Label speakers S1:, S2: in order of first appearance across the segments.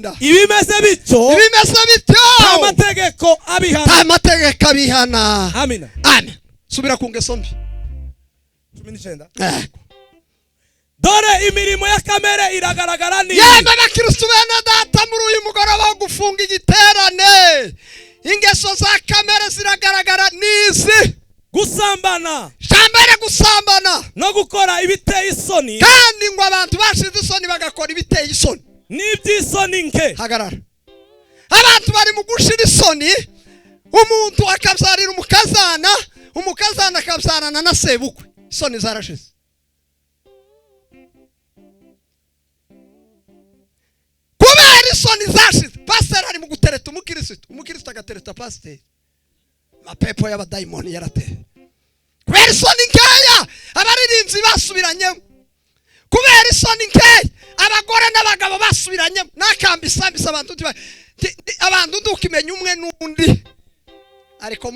S1: agahinda
S2: ibimeze bityo amategeko abihana.
S1: Amen. Subira ku ngeso mbi 19.
S2: Dore imirimo ya kamere iragaragara ni
S1: yemwe bakristo bene data muri uyu mugoroba wo gufunga igiterane. Ingeso za kamere ziragaragara nizi:
S2: gusambana,
S1: gusambana
S2: no gukora ibiteye isoni,
S1: kandi ngo abantu bashize isoni bagakora ibiteye isoni
S2: n'iby'isoni nke.
S1: Hagarara. Abantu bari mu gushira isoni, umuntu akabyarira umukazana akabyarana na sebukwe, isoni zarashize. Kubera isoni zashize, pastor ari mu gutereta umukristo agatereta pastor. Mapepo y'abadayimoni yarateye. Kubera isoni nkeya abaririmbyi basubiranyemo. Kubera isoni nkeya abagore n'abagabo basubiranyemo. Nakambisa abantu ndukimenya umwe n'undi. Ariko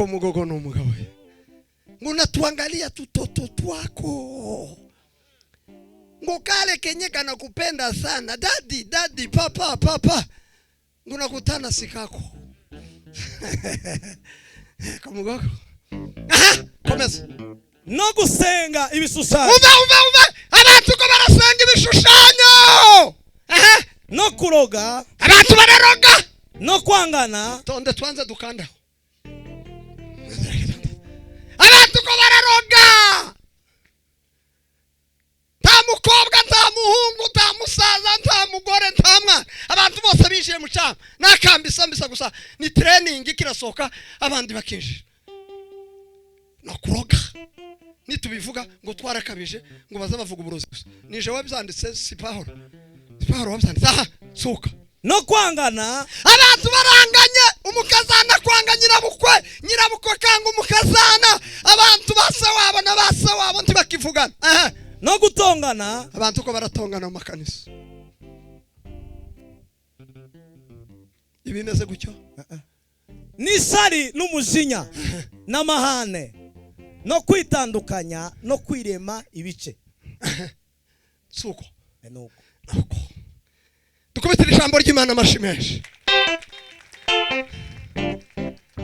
S1: mugogo n'umugabo we. Unatuangalia tutoto twako. Ngokale kenyeka na kupenda sana. Daddy, papa. Unakutana sikako. Kamugogo. Komeza.
S2: No gusenga ibishushanyo.
S1: Uva. Abantu ko barasenga ibishushanyo.
S2: No kuroga.
S1: Abantu bararoga.
S2: No kwangana.
S1: Tonde twanza dukanda. Abantu ko bararoga. Nta mukobwa, nta muhungu, nta musaza, nta mugore, nta mwana. Abantu bose bishiye mu cyama. Nakambisa gusa ni training ikirasoka abandi bakinjira. No kuroga. Nitubivuga ngo twarakabije ngo baza bavuga uburozi gusa. Nije wabyanditse si Pahoro wabyanditse. Suka.
S2: No kwangana.
S1: Abantu baranganye, umukazana kwanga nyirabukwe kanga umukazana. Abantu base wabo na base wabo ntibakivugana.
S2: No gutongana.
S1: Abantu ko baratongana mu makanisa. Ibimeze gutyo.
S2: Nisari n'umujinya n'amahane no kwitandukanya no kwirema ibice.
S1: Suko.
S2: Nuko.
S1: Dukubitira ijambo ry'Imana amashimeje.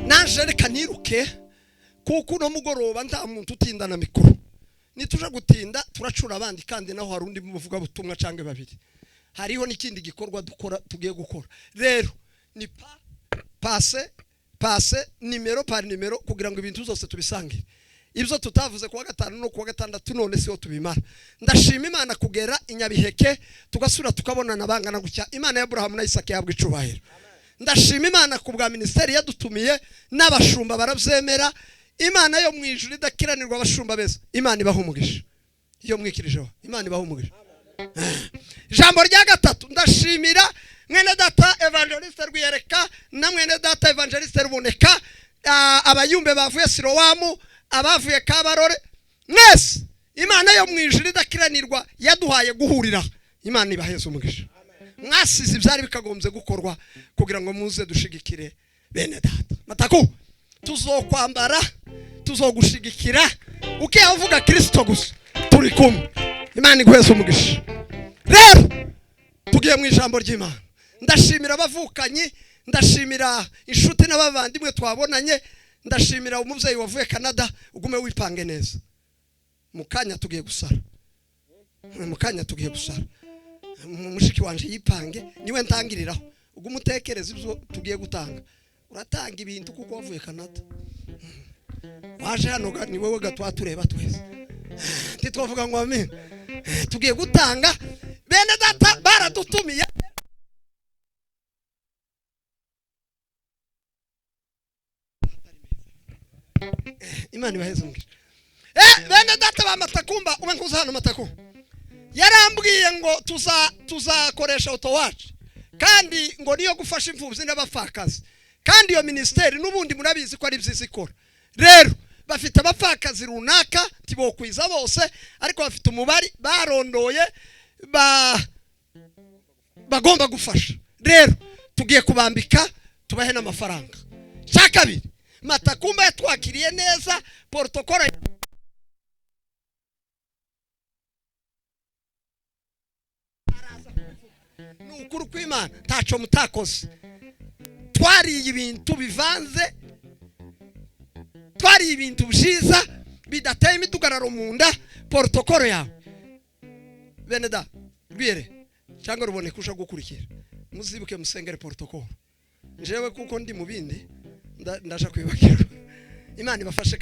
S1: Naje reka niruke kuko no mugoroba nta muntu utindana mikuru. Nituje gutinda turacura abandi kandi naho hari undi muvuga butumwa cange babiri. Hariho n'ikindi gikorwa tugiye gukora. Rero ni passe nimero par nimero kugira ngo ibintu zose tubisange. Ibyo tutavuze kuwa gatanu no kuwa gatandatu none siho tubimara. Ndashima Imana kugera inyabiheke tugasura tukabona nabangana gucya. Imana ya Abraham na Isaka yabwe icubahiro. Ndashima Imana kubwa ministeri yadutumiye n'abashumba barabyemera. Imana yo mu ijuru idakiranirwa abashumba beza. Imana ibaha umugisha. Iyo mwikirijeho Imana ibaha umugisha. Jambo rya gatatu ndashimira mwene data evangeliste Rwiyereka na mwene data evangeliste Ruboneka, abayumbe bavuye Sirowamu, abavuye Kabarore. Mwese Imana yo mu ijuru idakiranirwa yaduhaye guhurira. Imana ibaheze umugisha. Mwasize ibyari bikagombye gukorwa kugira ngo muze dushigikire bene data. Matako tuzokwambara, tuzogushigikira ukiyavuga Kristo gusa turi kumwe. Imana igweze umugisha. Rero tugiye mu ijambo ry'Imana. Ndashimira abavukanyi, ndashimira inshuti n'abavandimwe twabonanye, ndashimira umuvyeyi wavuye Canada. Ugume wipange neza. Mukanya tugiye gusara. Mushiki wanje yipange niwe ntangiriraho. Ugume utekereza ibyo tugiye gutanga. Uratanga ibintu kuko wavuye Canada. Waje hano ni wewe gatwa tureba twese. Titwavuga ngo amen. Tugiye gutanga bene data baradutumiye. Imana ibaheze umugisha. Bene data ba Matakumba umenkuza hano Matako. Yarambwiye ngo tuzakoresha autowash kandi ngo niyo gufasha imfubyi n'abafakazi. Kandi iyo ministeri n'ubundi murabizi ko ari byiza ikora. Rero bafite abafakazi runaka tibokwiza bose, ariko bafite umubari barondoye bagomba gufasha. Rero tugiye kubambika tubahe n'amafaranga. Cyakabiri Matakumba yatwakiriye neza, protocole n'ukuri kw'Imana taco mutakoze. Twariye ibintu bivanze, twariye ibintu byiza bidateye imidugararo mu nda. Protokolo yawe bene da rwire cyangwa rubone kusha gukurikira, muzibuke musengere protokolo. Jewe kuko ndi mu bindi ndaje kwibakira. Imana ibafashe.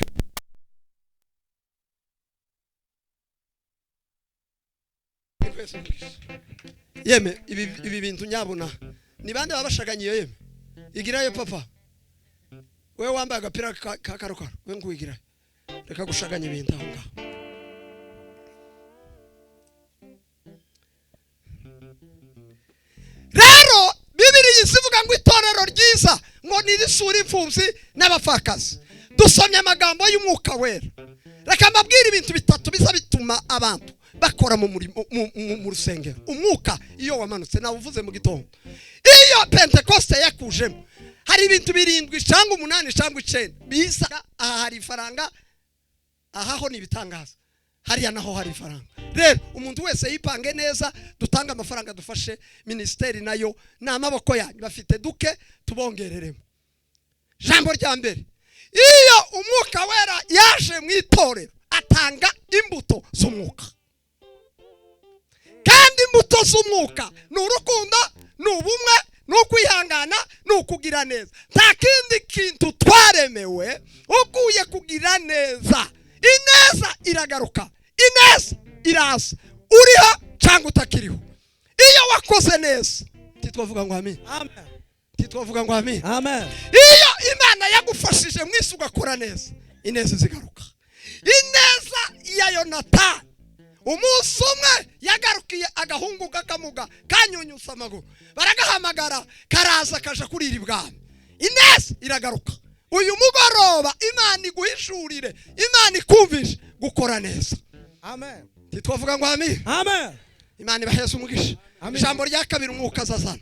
S1: Yeme ibi bintu nyabona ni bande babashaganyiye yeme igirayo papa wewe wambaye agapira ka karokaro we nguigira reka gushaganya ibintu aho ngaho. Rero Bibiliya isivuga ngo itorero ryiza ngo nirisura imfubyi n'abafakazi. Dusomye amagambo y'Umwuka Wera. Reka mbabwire ibintu bitatu biza bituma abantu bakora mu murimo mu rusengero. Umwuka iyo wamanutse nawe uvuze mu gitondo, iyo Pentecoste yakujemo, hari ibintu 7 cyangwa 8 cyangwa 9 bisa. Aha hari faranga, aha ho ni bitangaza, hariya naho hari faranga. Rero umuntu wese yipange neza, dutanga amafaranga dufashe ministeri nayo n'amaboko yanyu bafite duke tubongereremo. Jambo rya mbere, iyo Umwuka Wera yaje mu itorero atanga imbuto z'umwuka. Kandi imbuto z'umwuka ni urukundo, ni ubumwe, ni ukwihangana, ni ukugira neza. Nta kindi kintu twaremewe ukuye kugira neza. Ineza iragaruka, ineza iraza, uriho cyangwa utakiriho. Iyo wakoze neza titwavuga ngo amen.
S2: Amen.
S1: Titwavuga ngo amen.
S2: Amen.
S1: Iyo Imana yagufashije mwisi ugakora neza, ineza zigaruka. Ineza ya Yonatani, umunsi umwe yagarukiye agahungu kakamuga kanyunyusa amaguru, baragahamagara karaza kaja kurira ibwami. Ineza iragaruka. Uyu mugoroba Imana iguhishurire, Imana ikumvishe gukora neza.
S2: Amen.
S1: Titwavuga ngo amen.
S2: Amen.
S1: Imana ibaheze umugisha. Ijambo rya kabiri Umwuka azazana.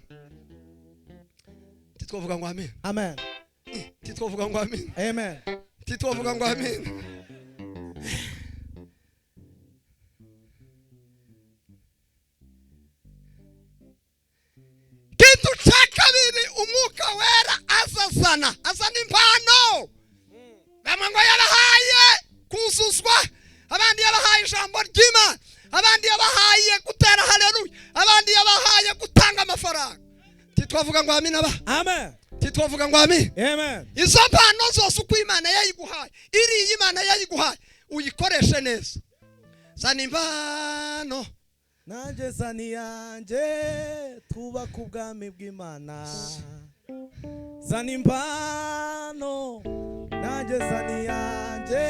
S1: Titwavuga ngo amen.
S2: Amen.
S1: Titwavuga ngo amen.
S2: Amen.
S1: Titwavuga ngo amen. Kintu cha kabiri Umwuka Wera azazana impano. Bamwe ngo yabahaye kuzuzwa, abandi yabahaye ijambo ry'Imana, abandi yabahaye gutera haleluya, abandi yabahaye gutanga amafaranga. Titwavuga ngo amen aba.
S2: Amen.
S1: Titwavuga ngo amen.
S2: Amen.
S1: Izo mpano zose uko Imana yayiguhaye, iri Imana yayiguhaye uyikoreshe neza. Zana impano.
S2: Nanje zani yanje tuba ku bwami bw'Imana. Zani impano. Nanje zani yanje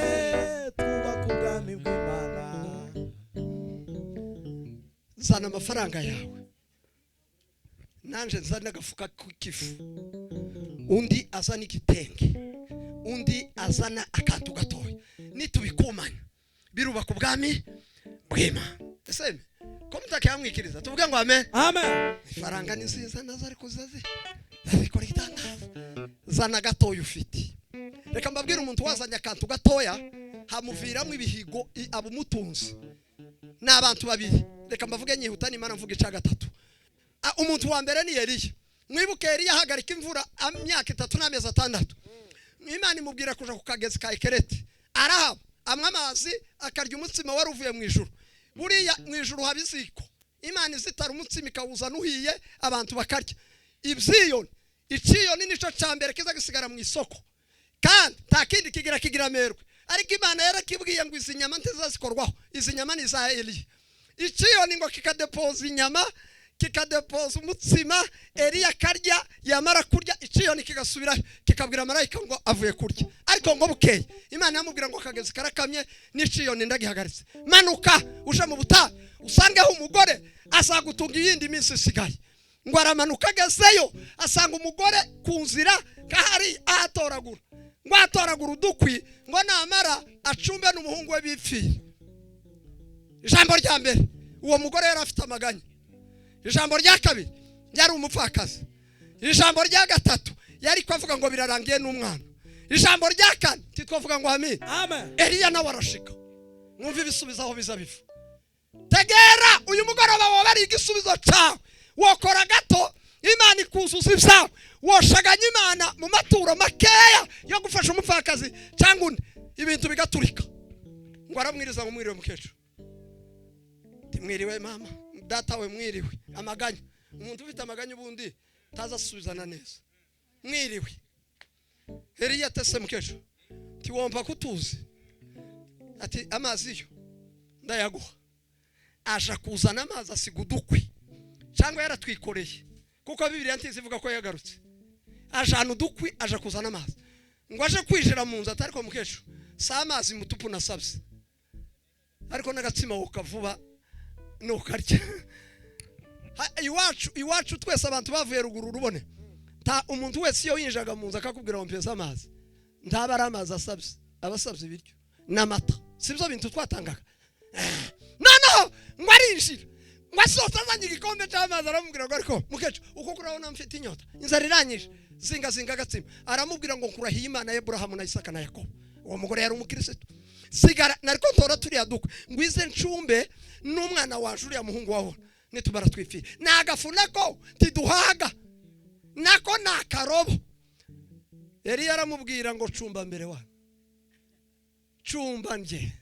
S2: tuba ku bwami bw'Imana.
S1: Zana amafaranga yawe. Nanje nzana agafuka k'ifu. Undi azana igitenge. Undi azana akantu gatoya. Nitubikumanya biruba ku bwami bw'Imana. Ese ko mutake yamwikiriza tuvuge ngo amen.
S2: Amen.
S1: Ifaranga nziza nazo ariko zikora itangaza. Zana gatoya ufite. Reka mbabwire umuntu wazanya akantu gatoya hamuviramo ibihigo abumutunzi n'abantu babiri. Reka mbavuge nyihuta n'Imana mvuge ca gatatu. Umuntu wa mbere ni Eliya. Mwibuke Eliya hagarika imvura imyaka 3 n'amezi 6. Imana imubwira kuja ku kagezi ka Ekereti. Arahaba amwe amazi akarya umutsima wari uvuye mu ijuru. Buriya mu ijuru habiziko. Imana izitara umutsima ikawuza nuhiye abantu bakarya. Ibyiyoni, iciyoni nico cyambere kiza gisigara mu isoko. Kandi nta kindi kigira merwe. Ariko Imana yarakibwiye ngo izi nyama ntizazikorwaho. Izi nyama ni za Eliya. Iciyoni ngo kikadepoza inyama, kikadepoza umutsima, Eliya karya, yamara kurya iciyoni kigasubira kikabwira marayika ngo avuye kurya. Ariko ngo bukeye Imana yamubwira ngo kagezi karakamye n'iciyoni ndagihagaritse. Manuka uje mu buta usangeho umugore azagutunga iyindi minsi isigaye. Ngo aramanuka agezeyo asanga umugore ku nzira kahari ahatoragura. Ngo atoragura udukwi ngo namara acumbe n'umuhungu we bipfiye. Ijambo rya mbere uwo mugore yari afite amaganya. Ijambo rya kabiri yari umupfakazi. Ijambo rya gatatu yari kwavuga ngo birarangiye n'umwana. Ijambo rya kane titwavuga ngo amen.
S2: Amen.
S1: Eliya nawe arashika. Mwumva ibisubizo aho biza biva. Tegera uyu mugoroba wabari igisubizo cyawe. wokora gato imana ikuzuza ibyawe, woshaganya imana mu maturo makeya yo gufasha umupfakazi cyangwa undi, ibintu bigaturika. Ngo aramwiriza ngo mwiriwe mukecuru, mwiriwe mama, data we mwiriwe. Amaganya, umuntu ufite amaganya ubundi tazasubizana neza. Mwiriwe. Eliya atese mukecuru, tiwomba kutuzi, ati amazi yo ndayaguha. Aja kuzana amazi asiga udukwi cyangwa yaratwikoreye, kuko Bibiliya ntizivuga ko yagarutse. Ajana udukwi, aja kuzana amazi, ngo aje kwijira mu nzu. Atari ko mukecuru, sa amazi mutupu nasabye, ariko n'agatsima wokavuba nukarya. Iwacu twese abantu bavuye ruguru rubone, ta umuntu wese iyo yinjaga mu nzu akakubwira ngo mpeza amazi, ntaba ari amazi asabye, abasabye ibiryo n'amata. Sibyo bintu twatangaga. Noneho ngo arinjira, ngo asohoza azanye igikombe cy'amazi, aramubwira ngo ariko mukecuru, uko kurabona mfite inyota, inzara iranyije, zinga agatsima. Aramubwira ngo nkurahiye Imana ya Aburahamu na Isaka na Yakobo. Uwo mugore yari umukristo. Sigara nariko ntora turiya dukwe, ngwize ncumbe n'umwana waje uriya muhungu wawe nitubara twifira. Nagafuna ko tiduhaga, nako nakarobo. Eliya aramubwira ngo cumba mbere wa cumba nje.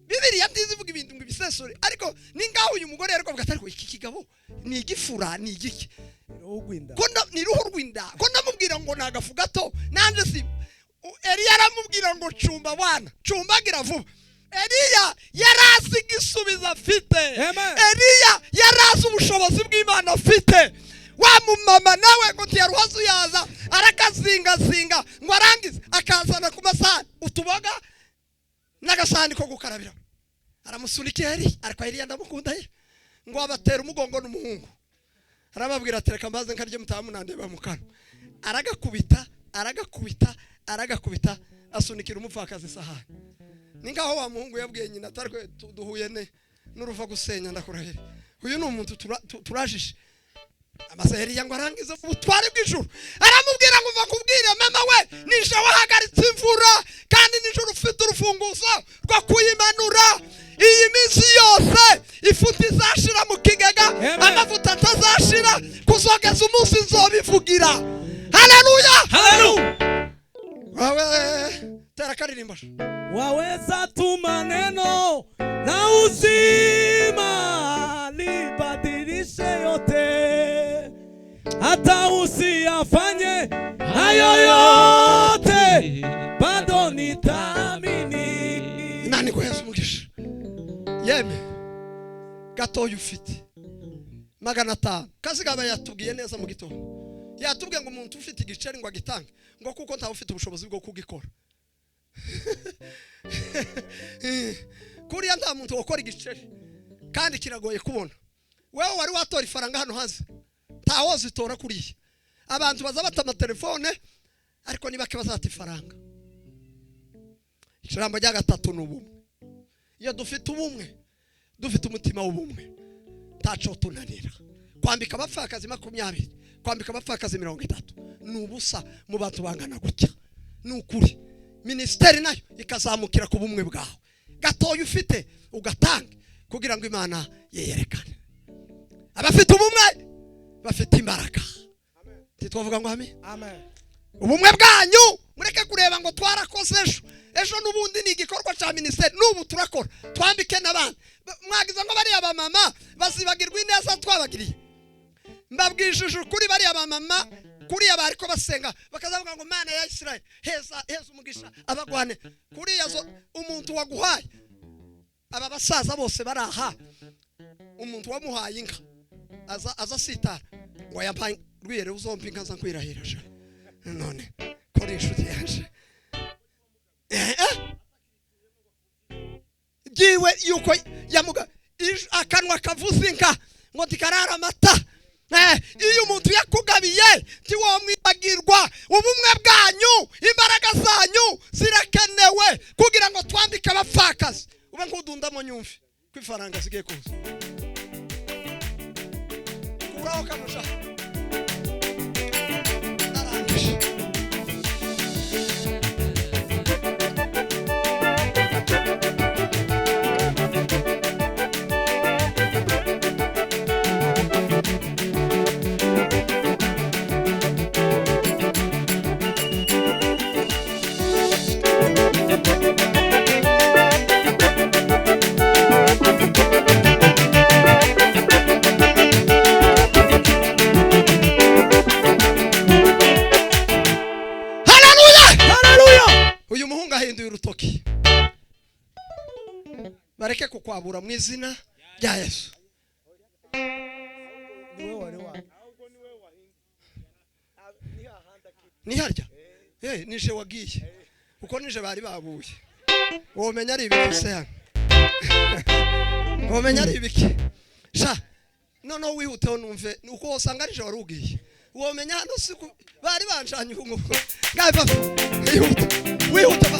S1: Bibiliya ndizivuga ibintu ngo ibisesore, ariko ningaho uyu mugore yariko avuga ariko iki kigabo ni igifura, ni igiki ko ni ruhu rwinda, ko ndamubwira ngo nagafu gato nanje si. Eliya aramubwira ngo cumba bwana, cumbagira vuba. Eliya yarasi igisubizo afite. Eliya yarasi ubushobozi bw'Imana afite. Wa mumama nawe ngo tiyaruhazu yaza arakazinga ngo arangize akazana ku masahani utuboga n'agasahani ko gukarabira. Aramusunika ariko Eliya ndamukunda ye, ngo abatera umugongo n'umuhungu. Arababwira ati reka mbaze nkarye mutamunandeba mu kanwa. Aragakubita asunikira umupfakazi isahani. Ningaho wa muhungu yabwiye nyina atarwe duhuye n'uruva gusenya ndakurahira. Uyu ni umuntu turajishe. Amasaheri yango arangiza ubutware bw'ijuru. Aramubwira ngo uva kubwira mama we, nije wahagaritse imvura kandi nijoro ufite urufunguzo rwo kuyimanura. Iyi minsi yose ifuti izashira mu kigega, amavuta atazashira, kuzogeza umunsi nzobivugira. Haleluya, haleluya. Wawe tera karirimba,
S2: waweza tuma neno na uzima libadilishe yote, hata usiyafanye hayo yote, bado nitaamini.
S1: Nani kwa Yesu mugisha yeme gatoya ufite 500. Kazi gaba yatubwiye neza mu gitondo, yatubwiye ngo umuntu ufite igiceri ngo agitange, ngo kuko ntawe ufite ubushobozi bwo kugikora. Kuriya nta muntu ukora igiceri kandi kiragoye kubona. Wewe wari watora ifaranga hano hanze, taho zitora kuriya. Abantu baza batama telefone ariko nibake bazata ifaranga. Ijambo rya gatatu n'ubumwe. Iyo dufite ubumwe, dufite umutima w'ubumwe, taco tunanira. Kwambika abapfakazi 20, kwambika abapfakazi 30 nubusa mu bantu bangana gutya. Nukuri ministeri nayo ikazamukira ku bumwe bwawe. Gatoya ufite ugatanga kugira ngo Imana yeyerekane. Abafite ubumwe bafite imbaraga. Titwavuga ngo amen.
S2: Amen.
S1: Ubumwe bwanyu mureke kureba ngo twarakoze ejo n'ubundi ni igikorwa cya ministeri, n'ubu turakora twambike n'abandi. Mwagize ngo bari aba mama bazibagirwa ineza twabagiriye. Mbabwishije ukuri bari aba mama kuriya bariko basenga bakazavuga ngo Mana ya Isirayeli heza umugisha abagwane kuriya zo umuntu waguhaye. Aba basaza bose baraha umuntu wamuhaye inka aza sitara ngo yampaye rwiyere uzompa inka za kwirahirasha. None kuri inshuti yaje jiwe yuko yamuga akanwa kavuza inka ngo tikarara amata. Iyo umuntu yakugabiye tiwomwibagirwa. Ubumwe bwanyu, imbaraga zanyu zirakenewe kugira ngo twambike abapfakazi. Ube nkudundamo nyumve kwifaranga zigiye kuza uraho kamusha. kwabura mu izina rya Yesu. Ni harya nije wagiye uko nije bari babuye womenya ari ibiki se hano womenya ari ibiki sha no wihuteho numve uko wasanga nije warugiye womenya hano siku bari banjanye ngo ngaye papa wihuta ba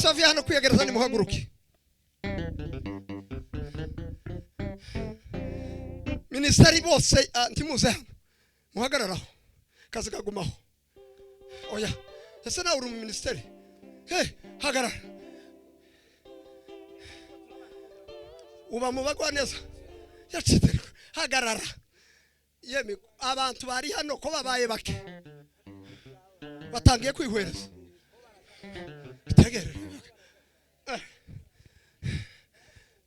S1: Sofia hano kwiyegereza ni muhaguruki. Ministeri bose ntimuze hano. Muhagararaho. Kazi kagumaho. Oya. Ese na uri mu ministeri. Hagarara. Uba mubagwa neza. Yacitera. Hagarara. Yemi abantu bari hano ko babaye bake. Batangiye kwihwereza. Tegere.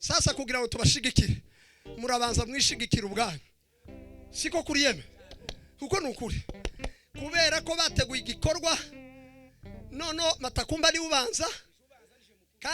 S1: Sasa kugira ngo tubashigikire murabanza mwishigikira ubwanyu siko kuri yeme kuko nukuri kubera ko bateguye igikorwa nono matakumba ari ubanza